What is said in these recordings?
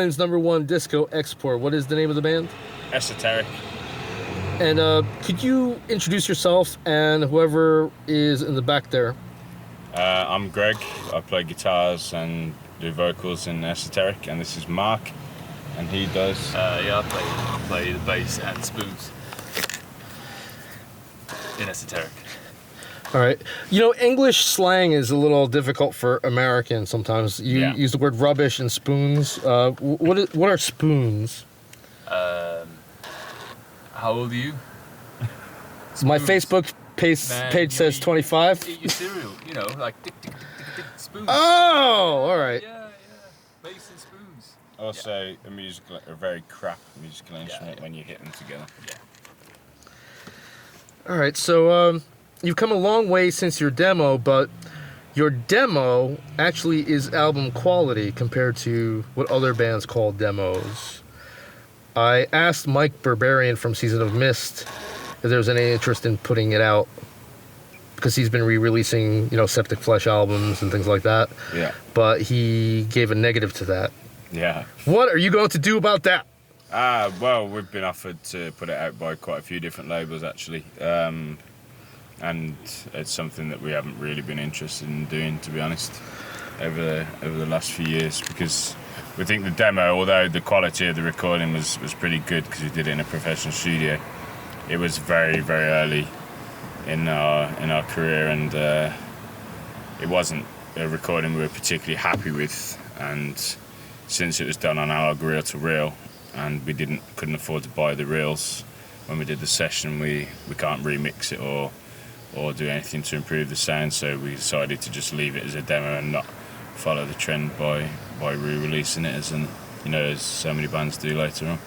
Ireland's #1 disco export. What is the name of the band? Esoteric. And could you introduce yourself and whoever is in the back there? I'm Greg. I play guitars and do vocals in Esoteric, and this is Mark, and he does. I play the bass and spoons in Esoteric. All right. You know, English slang is a little difficult for Americans sometimes. You use the word rubbish and spoons. What are spoons? How old are you? My Facebook page says 25. Eat your cereal, you know, like tick, tick, tick, tick, tick, spoons. Oh, all right. Yeah. Bass and spoons. Also, a very crap musical instrument when you hit them together. Yeah. All right. So you've come a long way since your demo, but your demo actually is album quality compared to what other bands call demos. I asked Mike Berberian from Season of Mist if there was any interest in putting it out, because he's been re-releasing, Septic Flesh albums and things like that. Yeah. But he gave a negative to that. Yeah. What are you going to do about that? Well, we've been offered to put it out by quite a few different labels, actually. And it's something that we haven't really been interested in doing, to be honest, over the last few years, because we think the demo, although the quality of the recording was pretty good because we did it in a professional studio, it was very, very early in our career, and it wasn't a recording we were particularly happy with. And since it was done on analog reel-to-reel, and we couldn't afford to buy the reels when we did the session, we can't remix it or do anything to improve the sound, so we decided to just leave it as a demo and not follow the trend by re-releasing it as so many bands do later on.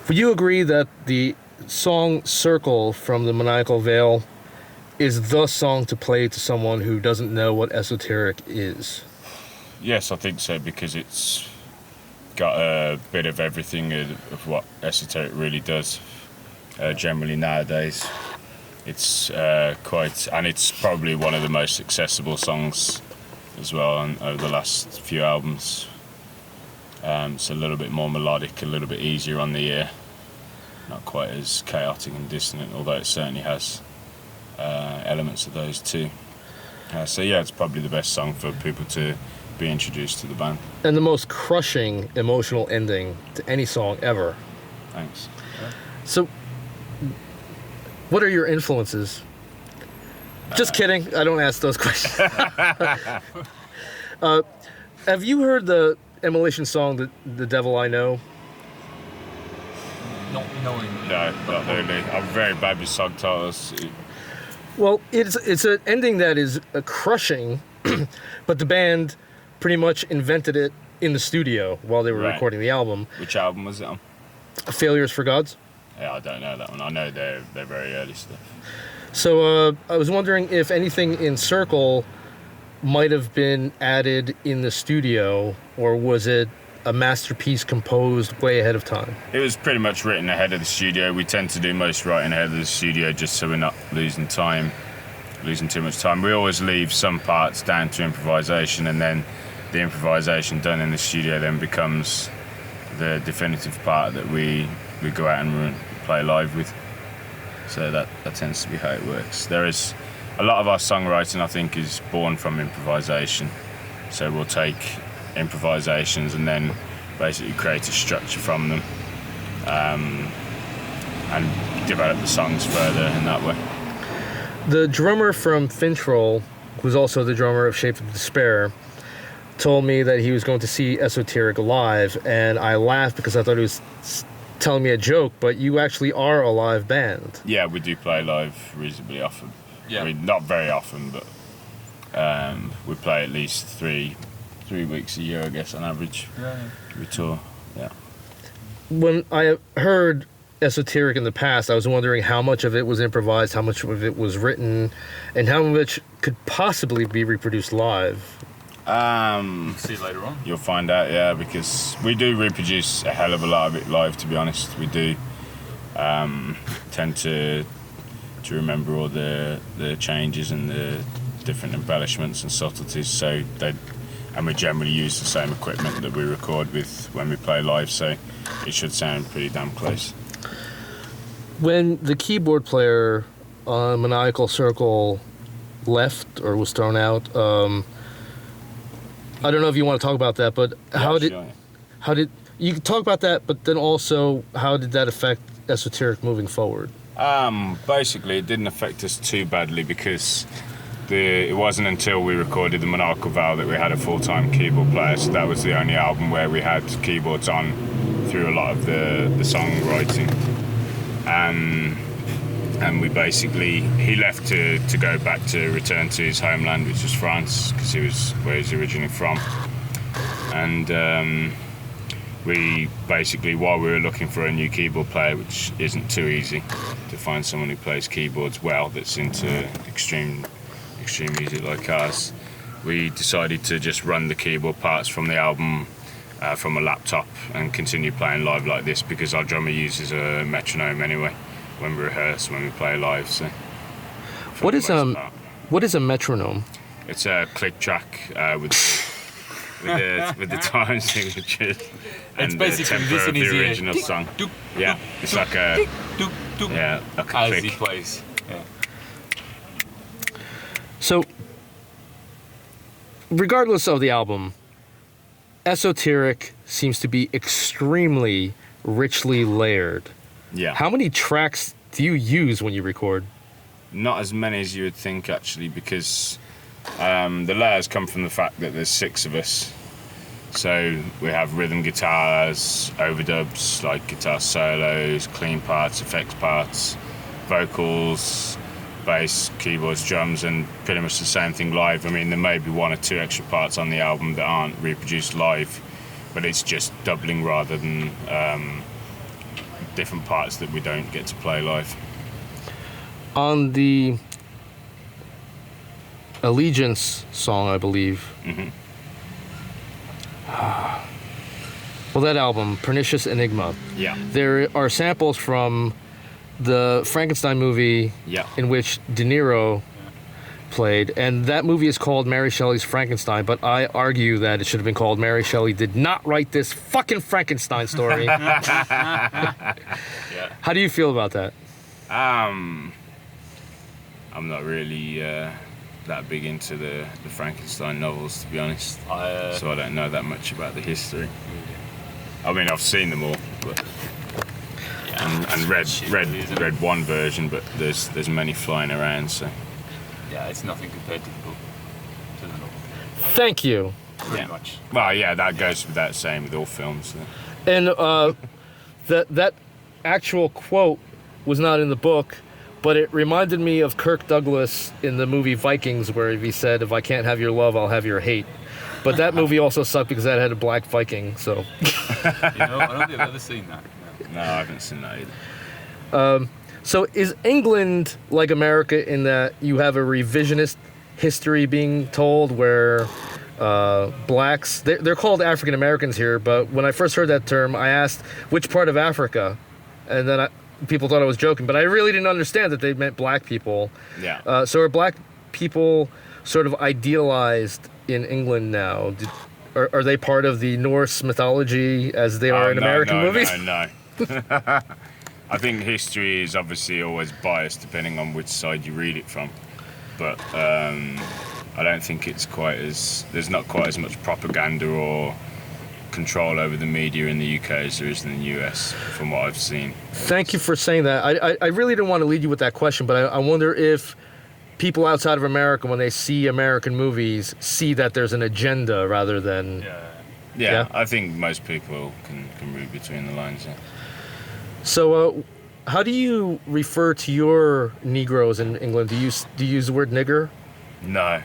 Would you agree that the song Circle from the Maniacal Veil is the song to play to someone who doesn't know what esoteric is? Yes, I think so, because it's got a bit of everything of what esoteric really does. Generally nowadays, it's it's probably one of the most accessible songs as well over the last few albums. It's a little bit more melodic, a little bit easier on the ear, not quite as chaotic and dissonant, although it certainly has elements of those too. So yeah, it's probably the best song for people to be introduced to the band. And the most crushing emotional ending to any song ever. Thanks. Yeah. So, what are your influences? Just kidding. I don't ask those questions. Have you heard the Immolation song, The Devil I Know? Not knowing. No, not really. I'm very bad with song titles. Well, it's an ending that is crushing, but the band pretty much invented it in the studio while they were recording the album. Which album was it on? Failures for Gods. Yeah, I don't know that one. I know they're very early stuff. So I was wondering if anything in Circle might have been added in the studio, or was it a masterpiece composed way ahead of time? It was pretty much written ahead of the studio. We tend to do most writing ahead of the studio just so we're not losing too much time. We always leave some parts down to improvisation, and then the improvisation done in the studio then becomes the definitive part that we go out and play live with. So that tends to be how it works. There is a lot of our songwriting, I think, is born from improvisation. So we'll take improvisations and then basically create a structure from them, and develop the songs further in that way. The drummer from Finntrol, who's also the drummer of Shape of Despair, told me that he was going to see Esoteric live, and I laughed because I thought he was telling me a joke, but you actually are a live band. Yeah, we do play live reasonably often. Yeah. I mean, not very often, but we play at least three weeks a year, I guess, on average. Yeah. We tour, yeah. When I heard Esoteric in the past, I was wondering how much of it was improvised, how much of it was written, and how much could possibly be reproduced live. See you later on. You'll find out, yeah, because we do reproduce a hell of a lot of it live, to be honest. We do tend to remember all the changes and the different embellishments and subtleties, so and we generally use the same equipment that we record with when we play live, so it should sound pretty damn close. When the keyboard player on Maniacal Circle left or was thrown out, I don't know if you want to talk about that, but how did you can talk about that? But then also, how did that affect Esoteric moving forward? Basically, it didn't affect us too badly because it wasn't until we recorded the Maniacal Vow that we had a full-time keyboard player. So that was the only album where we had keyboards on through a lot of the songwriting. And we basically, he left to go back to return to his homeland, which was France, because he was where he's originally from. And we basically, while we were looking for a new keyboard player, which isn't too easy to find someone who plays keyboards well, that's into extreme music like ours, we decided to just run the keyboard parts from the album from a laptop and continue playing live like this, because our drummer uses a metronome anyway when we rehearse, when we play live. So what is a metronome? It's a click track with the time signatures and the tempo of the original song. Yeah, it's like a like a as click. he plays. Yeah. So, regardless of the album, Esoteric seems to be extremely richly layered. Yeah. How many tracks do you use when you record? Not as many as you would think, actually, because the layers come from the fact that there's 6 of us. So we have rhythm guitars, overdubs, like guitar solos, clean parts, effects parts, vocals, bass, keyboards, drums, and pretty much the same thing live. I mean, there may be 1 or 2 extra parts on the album that aren't reproduced live, but it's just doubling rather than different parts that we don't get to play live. On the Allegiance song, I believe. Mm-hmm. Well, that album, Pernicious Enigma. Yeah. There are samples from the Frankenstein movie Yeah. in which De Niro played, and that movie is called Mary Shelley's Frankenstein, but I argue that it should have been called Mary Shelley Did Not Write This Fucking Frankenstein Story. Yeah. How do you feel about that? I'm not really that big into the Frankenstein novels, to be honest. So I don't know that much about the history. I mean, I've seen them all, but and read one version, but there's many flying around. So Yeah, it's nothing compared to the book, to the novel. Thank you. Pretty much. Well, yeah, that goes without saying with all films. So. And that actual quote was not in the book, but it reminded me of Kirk Douglas in the movie Vikings, where he said, "If I can't have your love, I'll have your hate." But that movie also sucked because that had a black Viking. So, You know, I don't think I've ever seen that. No. No, I haven't seen that either. so is England like America in that you have a revisionist history being told where blacks, they're called African Americans here, but when I first heard that term, I asked which part of Africa, and then people thought I was joking, but I really didn't understand that they meant black people. Yeah. So are black people sort of idealized in England now? Are they part of the Norse mythology as they are in American movies? No. I think history is obviously always biased depending on which side you read it from, but I don't think it's there's not quite as much propaganda or control over the media in the UK as there is in the US, from what I've seen. Thank you for saying that. I really didn't want to lead you with that question, but I wonder if people outside of America, when they see American movies, see that there's an agenda rather than... Yeah, I think most people can read between the lines, yeah. So, how do you refer to your Negroes in England? Do you use the word nigger? No.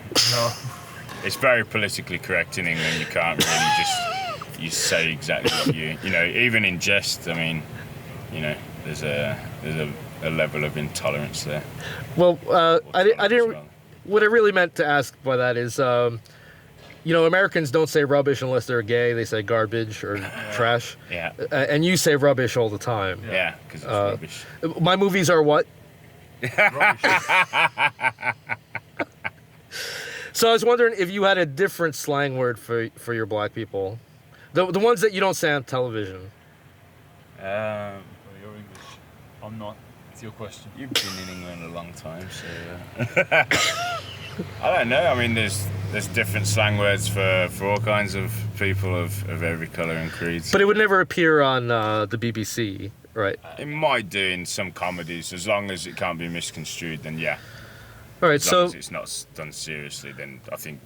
It's very politically correct in England. You can't really just you say exactly what you know. Even in jest, I mean, you know, there's a level of intolerance there. Well, I didn't. Well. What I really meant to ask by that is, you know, Americans don't say rubbish unless they're gay. They say garbage or trash. Yeah. And you say rubbish all the time. Yeah, because it's rubbish. My movies are what? So I was wondering if you had a different slang word for your black people, the ones that you don't say on television. Well, you're English. I'm not. It's your question. You've been in England a long time, so I don't know. I mean, there's different slang words for all kinds of people of every colour and creed. But it would never appear on the BBC, right? It might do in some comedies, as long as it can't be misconstrued. Then yeah. All right, As long so as it's not done seriously, then I think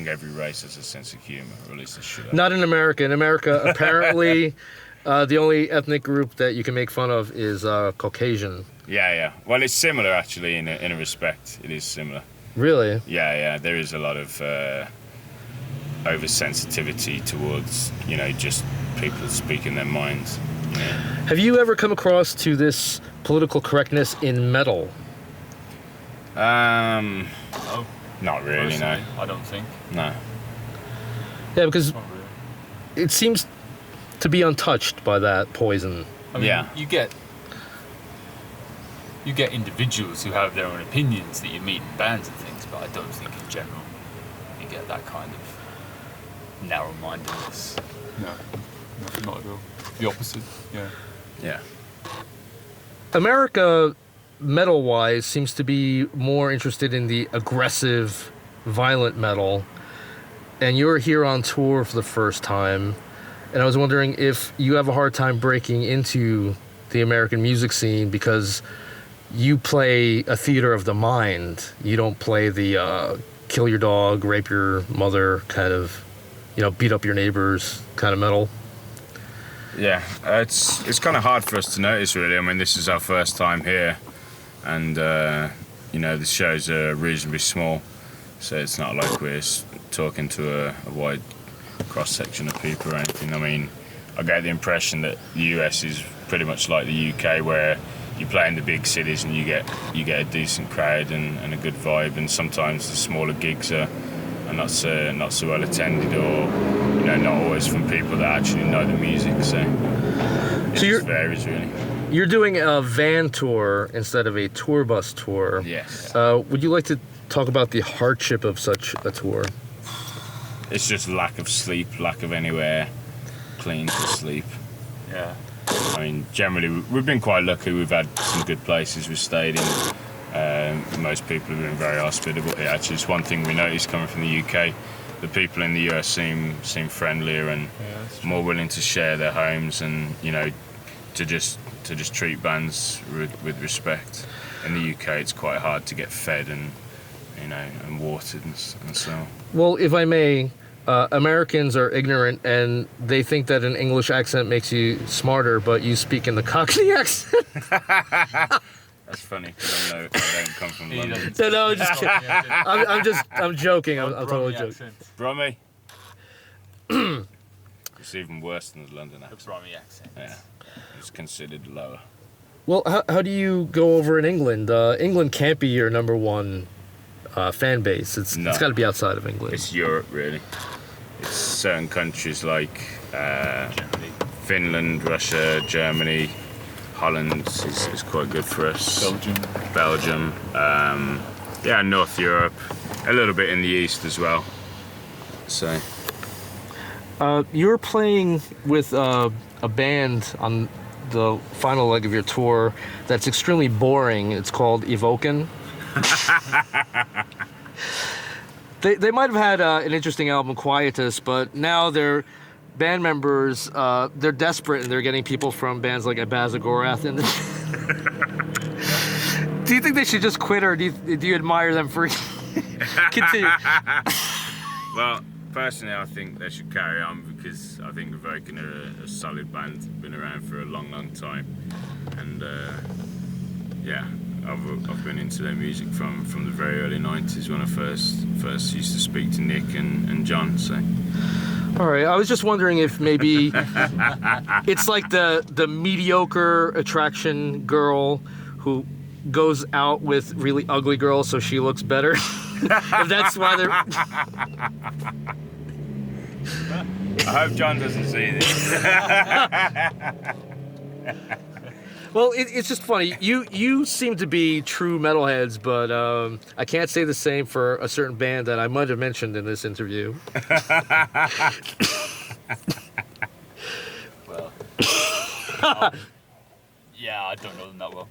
every race has a sense of humour, or at least it should have. not in America. In America, apparently, the only ethnic group that you can make fun of is Caucasian. Yeah. Well, it's similar actually in a respect. It is similar. Really? Yeah. There is a lot of oversensitivity towards just people speaking their minds. You know? Have you ever come across to this political correctness in metal? No, Not really. No. personally, I don't think. No. Yeah, because Not really. it seems to be untouched by that poison. I mean, Yeah. you get individuals who have their own opinions that you meet in bands and things, but I don't think in general you get that kind of narrow-mindedness. No, not at all. The opposite. Yeah. Yeah. America, metal-wise, seems to be more interested in the aggressive, violent metal. And you're here on tour for the first time. And I was wondering if you have a hard time breaking into the American music scene because you play a theater of the mind. You don't play the kill your dog, rape your mother kind of, beat up your neighbors kind of metal. Yeah. It's kind of hard for us to notice, really. I mean, this is our first time here, and the shows are reasonably small, so it's not like we're talking to a wide cross-section of people or anything. I mean, I get the impression that the US is pretty much like the UK, where you play in the big cities and you get a decent crowd and a good vibe, and sometimes the smaller gigs are not so well attended, or not always from people that actually know the music. So it just varies, really. You're doing a van tour instead of a tour bus tour. Yes. Would you like to talk about the hardship of such a tour? It's just lack of sleep, lack of anywhere clean to sleep. Yeah. I mean, generally, we've been quite lucky. We've had some good places we've stayed in. Most people have been very hospitable. Yeah, actually, it's one thing we noticed coming from the UK. The people in the US seem friendlier and more willing to share their homes, and to just treat bands with respect. In the UK, it's quite hard to get fed and and watered and so. Well, if I may, Americans are ignorant and they think that an English accent makes you smarter, but you speak in the Cockney accent. That's funny because I don't come from London. No, just kidding. I'm joking. I'm totally joking. Brummy. It's even worse than the London The accent. Brummy accent. Yeah, it's considered lower. Well, how do you go over in England? England can't be your number one fan base. It's got to be outside of England. It's Europe, really. It's certain countries like Germany. Finland, Russia, Germany, Holland is quite good for us. Belgium. North Europe. A little bit in the east as well. So. You're playing with a band on the final leg of your tour that's extremely boring. It's called Evoken. They might have had an interesting album, Quietus, but now their band members, they're desperate and they're getting people from bands like Abazagorath. And do you think they should just quit, or do you admire them for continue? Well, personally, I think they should carry on because I think Evoken are a solid band, been around for a long, long time, and I've been into their music from the very early '90s when I first used to speak to Nick and John. So. All right, I was just wondering if maybe it's like the mediocre attraction girl who goes out with really ugly girls so she looks better. If that's why they're. I hope John doesn't see this. Well, it's just funny. You seem to be true metalheads, but I can't say the same for a certain band that I might have mentioned in this interview. Well, yeah, I don't know them that well.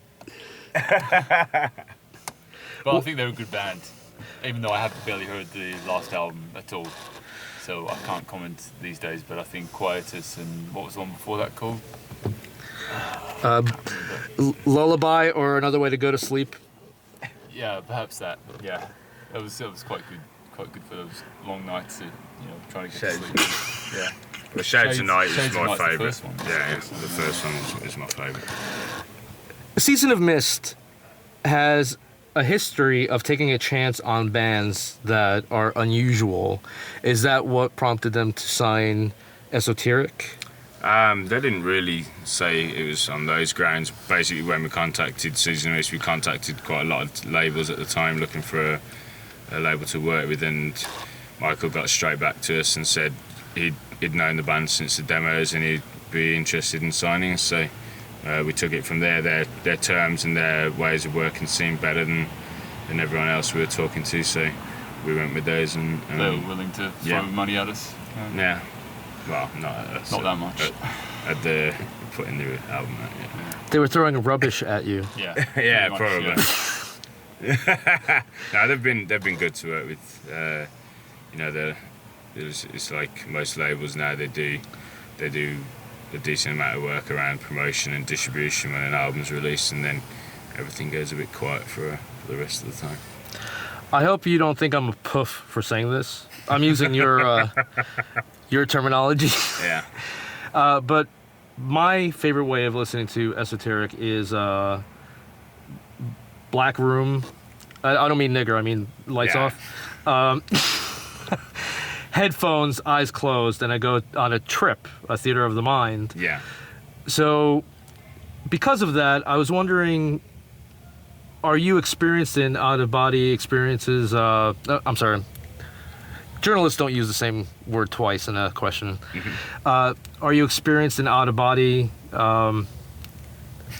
But I think they're a good band, even though I haven't barely heard the last album at all. So I can't comment these days, but I think Quietus and what was the one before that called? Lullaby, or Another Way to Go to Sleep. Yeah, perhaps that. Yeah, it was quite good for those long nights, trying to get to sleep. Yeah. Well, Shades of Night is Shades of my Night's the favourite. first one. Yeah, the first one is my favourite. Season of Mist has a history of taking a chance on bands that are unusual. Is that what prompted them to sign Esoteric? They didn't really say it was on those grounds. Basically, when we contacted Season of Mist, we contacted quite a lot of labels at the time looking for a label to work with, and Michael got straight back to us and said he'd known the band since the demos and he'd be interested in signing us. So we took it from there. Their terms and their ways of working seemed better than everyone else we were talking to, so we went with those. And they were willing to throw money at us. Yeah. Well, not at us. Not that much. At the putting the album out. Yeah. They were throwing rubbish at you. Yeah. Yeah, much, probably. Yeah. No, they've been good to work with. It's like most labels now. They do a decent amount of work around promotion and distribution when an album's released, and then everything goes a bit quiet for the rest of the time. I hope you don't think I'm a poof for saying this. I'm using your terminology. Yeah. But my favorite way of listening to Esoteric is Black Room. I don't mean nigger, I mean lights off. Headphones, eyes closed, and I go on a trip, a theater of the mind. Yeah. So because of that, I was wondering, are you experienced in out-of-body experiences? I'm sorry. Journalists don't use the same word twice in a question. Mm-hmm. Are you experienced in out-of-body?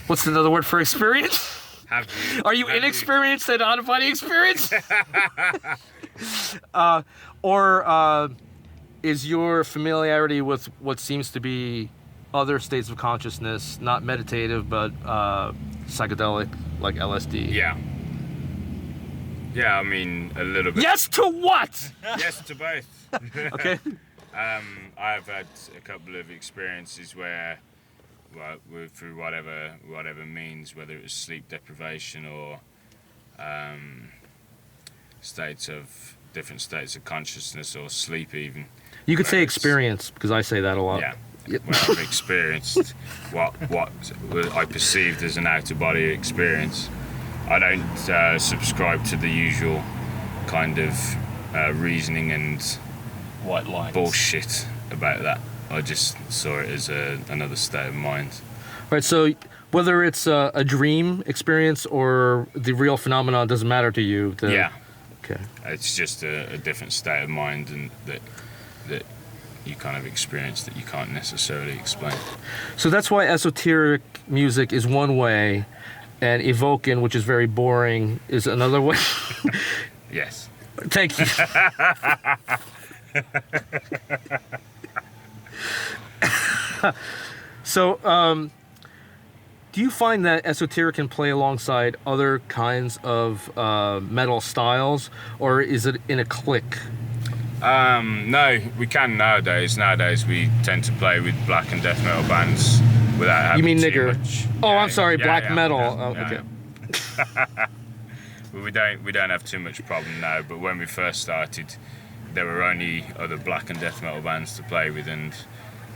What's another word for experience? Are you inexperienced in out-of-body experience? Or is your familiarity with what seems to be other states of consciousness, not meditative, but psychedelic, like LSD? Yeah. Yeah, I mean, a little bit. Yes to what? Yes to both. Okay. I've had a couple of experiences where, well, through whatever means, whether it was sleep deprivation or different states of consciousness or sleep even. You could say experience, because I say that a lot. Yeah. Yep. When I've experienced what I perceived as an out-of-body experience. I don't subscribe to the usual kind of reasoning and white lines bullshit about that. I just saw it as another state of mind. Right, so whether it's a dream experience or the real phenomenon doesn't matter to you. Yeah. Okay. It's just a different state of mind and that you kind of experience that you can't necessarily explain. So that's why esoteric music is one way, and evoking, which is very boring, is another way. Yes. Thank you. So, do you find that esoteric can play alongside other kinds of metal styles, or is it in a clique? No, we can nowadays. Nowadays, we tend to play with black and death metal bands without having You mean too nigger? much. Oh, Yeah, I'm sorry, yeah, black yeah, metal. yeah, Oh, yeah, okay. yeah. Well, we don't have too much problem now. But when we first started, there were only other black and death metal bands to play with, and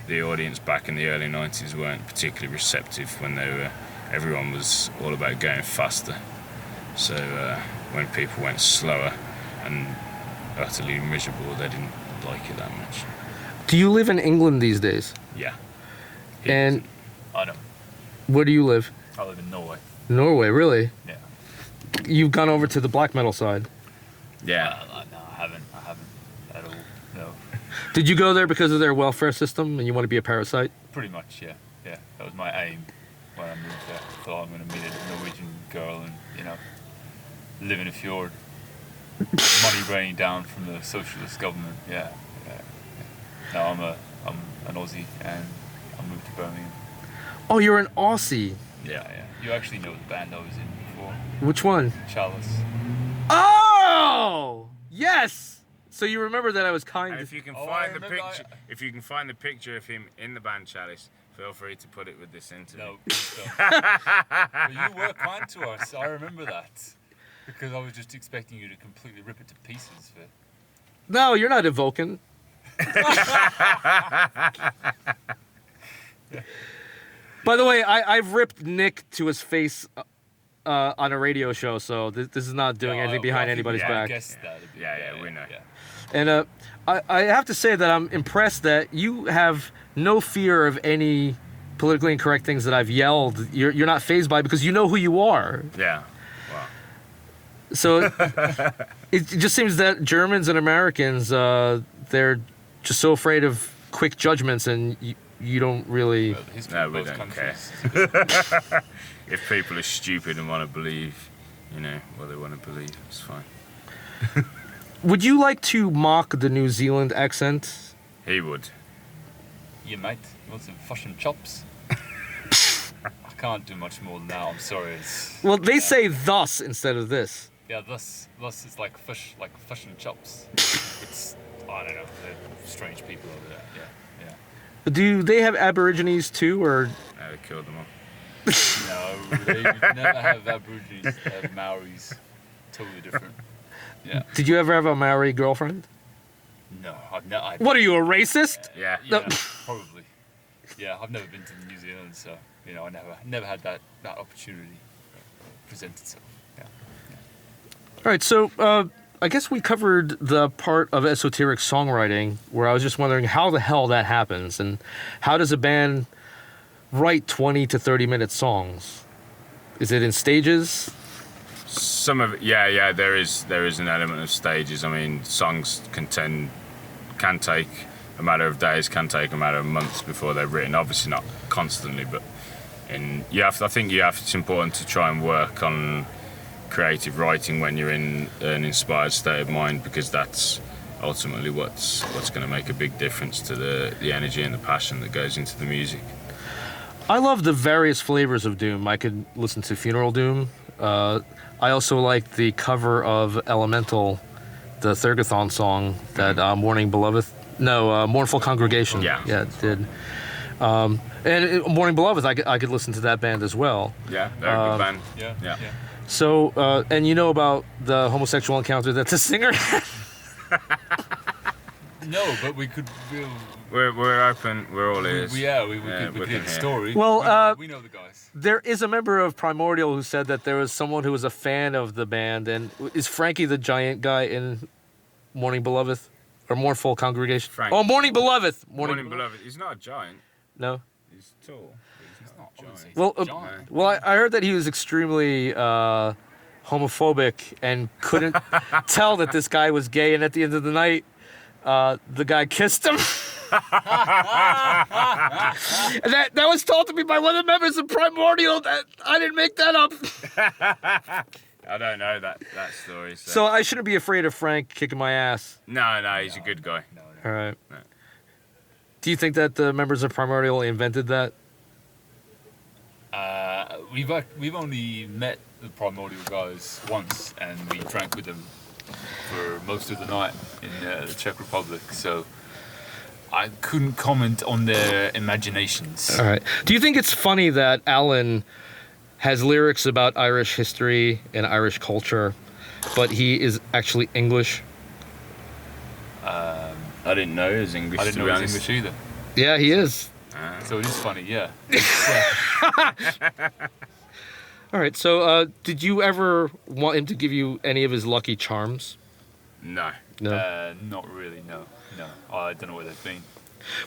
the audience back in the early '90s weren't particularly receptive when everyone was all about going faster. So when people went slower and utterly miserable, they didn't like it that much. Do you live in England these days? Yeah. And I don't. where do you live? I live in Norway. Norway, really? Yeah. You've gone over to the black metal side. Yeah. No, I haven't at all. No. Did you go there because of their welfare system and you want to be a parasite? Pretty much, yeah. Yeah. That was my aim. when I moved there. I thought I'm going to meet a Norwegian girl and, you know, live in a fjord. Money raining down from the socialist government. Yeah. No, I'm an Aussie and I moved to Birmingham. Oh, you're an Aussie. Yeah. You actually know the band I was in before. Which one? Chalice. Oh, yes. So you remember that I was kind. And if you can Oh, I find the remember picture, if you can find the picture of him in the band Chalice, feel free to put it with this interview. No, please don't. But you were kind to us. I remember that. Because I was just expecting you to completely rip it to pieces. No, you're not evoking. By the way, I've ripped Nick to his face on a radio show, so this is not doing anything behind anybody's yeah, back. Guess that. Yeah, we know. Yeah. And I have to say that I'm impressed that you have no fear of any politically incorrect things that I've yelled. You're not fazed by it because you know who you are. Yeah. Wow. So it just seems that Germans and Americans, they're just so afraid of quick judgments, and you don't really. Well, the history No, of we both don't countries. If people are stupid and want to believe, you know, what they want to believe, it's fine. Would you like to mock the New Zealand accent? He would. Yeah, mate. You want some fish and chops? I can't do much more than that. I'm sorry. Well, they say thus instead of this. Yeah, thus is like fish and chops. It's I don't know. They're strange people over there. Yeah. Do they have Aborigines too, or? No, they killed them all. No, they never have Aborigines. They have Maoris. Totally different. Yeah. Did you ever have a Maori girlfriend? No, I've What are you, a racist? Yeah. Yeah, probably. Yeah, I've never been to New Zealand, so you know, I never had that opportunity present itself. Yeah. All right, so I guess we covered the part of esoteric songwriting where I was just wondering how the hell that happens, and how does a band write 20 to 30-minute songs? Is it in stages? Some of it, yeah. There is an element of stages. I mean, songs can take a matter of days, can take a matter of months before they're written. Obviously not constantly, but I think it's important to try and work on creative writing when you're in an inspired state of mind, because that's ultimately what's going to make a big difference to the energy and the passion that goes into the music. I love the various flavors of Doom. I could listen to Finntrol Doom. I also like the cover of Elemental, the Thurgathon song that Mournful Congregation. Yeah. It did. And Mourning Beloved, I could listen to that band as well. Yeah, they're a good band. Yeah. So, and you know about the homosexual encounter that the singer had? No, but we could. We're open. We're all ears. We could hear the story. Well, we know the guys. There is a member of Primordial who said that there was someone who was a fan of the band, and is Frankie the giant guy in Mourning Beloved? Or Mournful Congregation? Frank. Oh, Mourning Beloved! Mourning Beloved. He's not a giant. No? He's tall. But he's not a giant. Well, I heard that he was extremely homophobic and couldn't tell that this guy was gay, and at the end of the night, the guy kissed him. And that was told to me by one of the members of Primordial. That I didn't make that up. I don't know that story. So I shouldn't be afraid of Frank kicking my ass. No, he's a good guy. No. All right. No. Do you think that the members of Primordial invented that? We've only met the Primordial guys once, and we drank with them for most of the night in the Czech Republic. So I couldn't comment on their imaginations. All right. Do you think it's funny that Alan has lyrics about Irish history and Irish culture, but he is actually English? I didn't know he was English. I didn't know he was English either. Yeah, he is. So it is funny, yeah. All right. So, did you ever want him to give you any of his lucky charms? No. No. Not really, no. I don't know where they've been.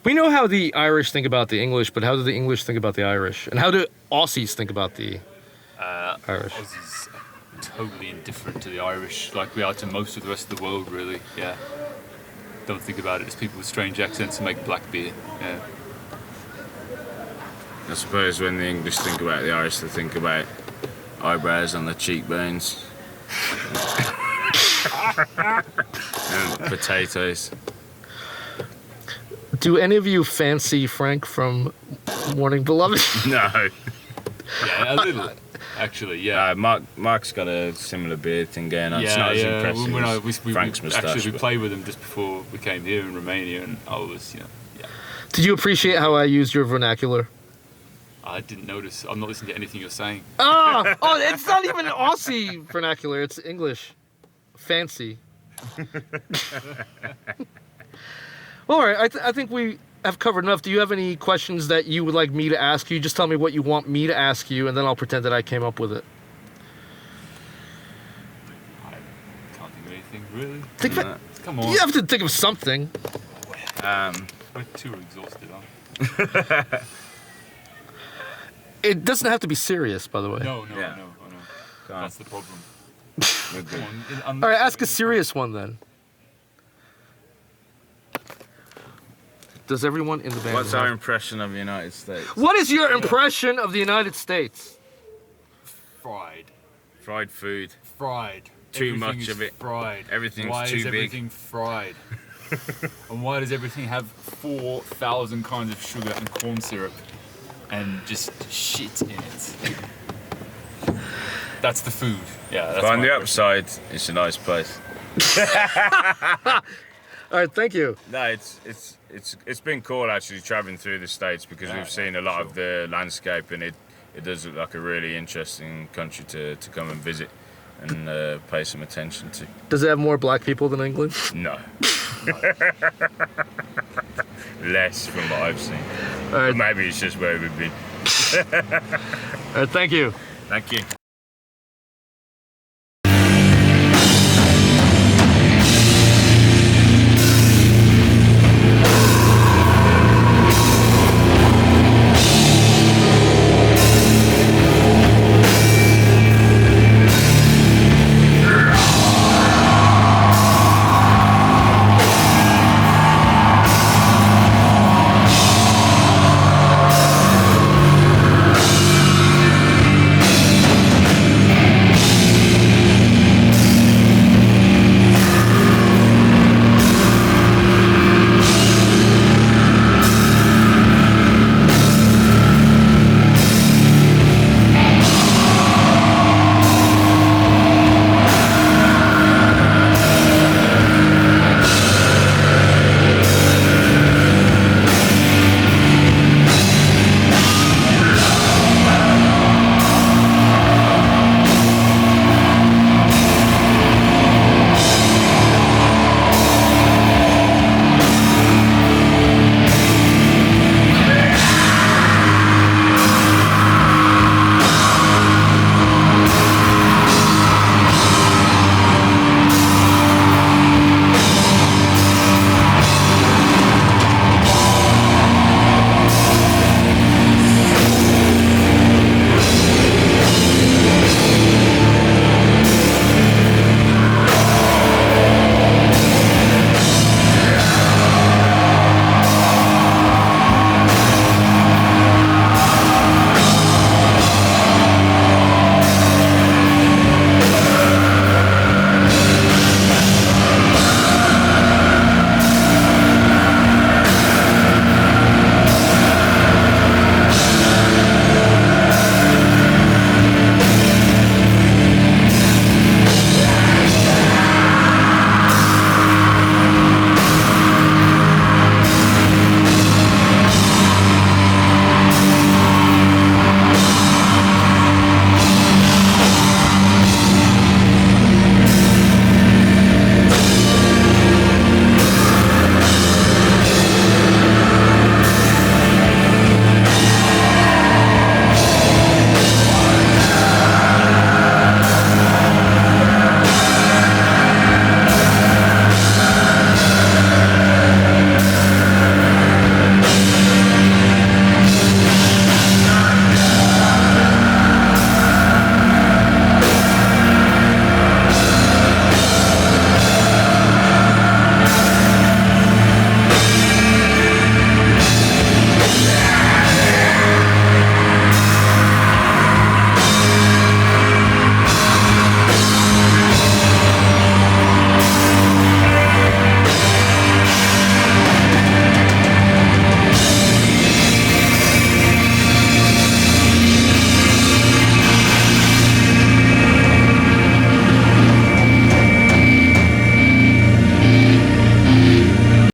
We know how the Irish think about the English, but how do the English think about the Irish? And how do Aussies think about the Irish? Aussies are totally indifferent to the Irish, like we are to most of the rest of the world, really, yeah. Don't think about it as people with strange accents and make black beer, yeah. I suppose when the English think about the Irish, they think about eyebrows on the cheekbones. And potatoes. Do any of you fancy Frank from Morning Beloved? No. Yeah, a little. Actually, yeah. Mark's got a similar beard thing going on. Yeah, It's not as yeah. impressive When as Frank's moustache. Actually, we but- played with him just before we came here in Romania, and I was, yeah. Did you appreciate how I used your vernacular? I didn't notice. I'm not listening to anything you're saying. Oh, it's not even Aussie vernacular. It's English. Fancy. All right, I think we have covered enough. Do you have any questions that you would like me to ask you? Just tell me what you want me to ask you, and then I'll pretend that I came up with it. I can't think of anything, really. Think No. Come on. You have to think of something. We're too exhausted, aren't we? It doesn't have to be serious, by the way. No, Yeah. I know. Go on. That's the problem. We're good. Come on. All right, ask a serious one then. Does everyone in the band What's know? our impression of the United States? What is your impression of the United States? Fried. Fried food. Fried. Too Everything much is of it. Fried. Everything's why too is big. everything fried? And why does everything have 4,000 kinds of sugar and corn syrup and just shit in it? That's the food. Yeah, that's But on my the impression. upside, it's a nice place. All right, thank you. No, it's been cool actually traveling through the States because Yeah, we've seen a lot of the landscape, and it does look like a really interesting country to come and visit and pay some attention to. Does it have more black people than England? No. Less from what I've seen. All right, But maybe it's just where we've been. all right, thank you. Thank you.